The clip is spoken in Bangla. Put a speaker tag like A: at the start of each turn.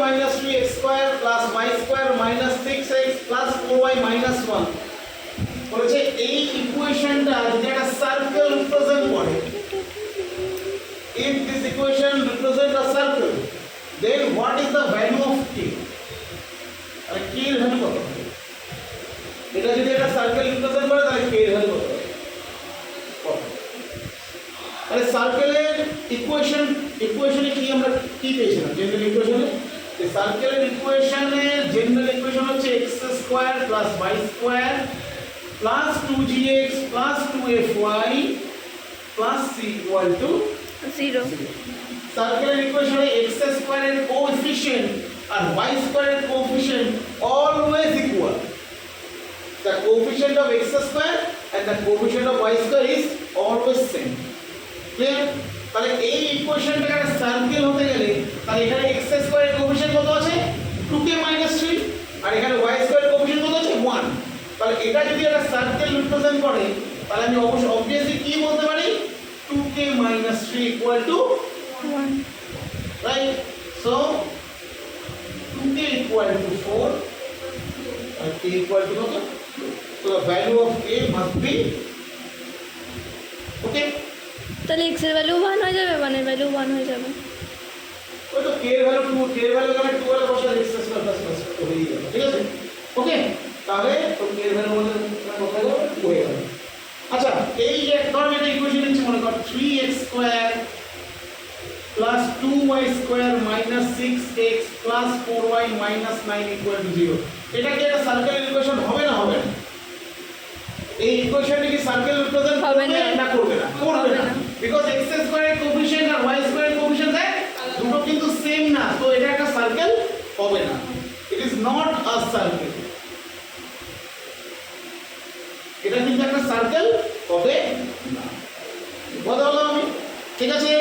A: minus 3x square plus y square minus 6x plus 4y minus 1 বলেছে এই ইকুয়েশনটা যদি একটা সার্কেল রিপ্রেজেন্ট করে, if this equation represents a circle, then what is the value of k? আর k এর ভ্যালু কত হবে? এটা যদি একটা সার্কেল রিপ্রেজেন্ট করে তাহলে k এর ভ্যালু কত হবে? তাহলে সার্কেলের ইকুয়েশনে কি আমরা কি পেয়েছিলাম? জেনারেল ইকুয়েশনে এই সার্কেলের ইকুয়েশনের জেনারেল ইকুয়েশন হচ্ছে x square plus y square plus 2gx plus 2fy plus c equal to
B: 0.
A: সার্কেলের ইকুয়েশনে x স্কয়ারের কোএফিশিয়েন্ট আর y স্কয়ারের coefficient always equal. The coefficient of x square and the coefficient of y square is always same. Clear? তাহলে এই ইকুয়েশনটা একটা সার্কেল হতে গেলে তাহলে এখানে x স্কয়ারের কোএফিশিয়েন্ট কত আছে? 2k - 3 আর এখানে y স্কয়ারের কোএফিশিয়েন্ট কত আছে? 1। তাহলে এটা যদি একটা সার্কেল রিপ্রেজেন্ট করে তাহলে আমি অবভিয়াসলি কি বলতে পারি? 2k - 3 equal to
B: 1.
A: right? So 2k equal to 4 and k equal to what? So the value of k must be okay.
B: তাহলে x এর ভ্যালু 1 হয়ে যাবে, 1 এর ভ্যালু 1 হয়ে যাবে।
A: ওই তো k এর ভ্যালু 2, k এর ভ্যালু এখানে 2 এর বসে x square plus y square হয়ে যাবে, ঠিক আছে? ওকে, তাহলে তো k এর ভ্যালু বলতে কত হবে? 2 হয়ে যাবে। আচ্ছা, এই যে ধর এটা ইকুয়েশন নিচ্ছি মনে কর 3x square plus 2y square minus 6x plus 4y minus 9 equal to 0। এটা কি একটা সার্কেল ইকুয়েশন হবে না হবে না? এই ইকুয়েশনটি কি সার্কেল রিপ্রেজেন্ট
B: হবে
A: করবে
B: না।
A: না করবে না? করবে না, বিকজ x স্কয়ারের কোএফিশিয়েন্ট আর y স্কয়ারের কোএফিশিয়েন্ট দেখ দুটো কিন্তু সেম না, তো এটা একটা সার্কেল হবে না। It is not a circle, এটা কিন্তু একটা সার্কেল হবে না। কথা বললাম আমি, ঠিক আছে?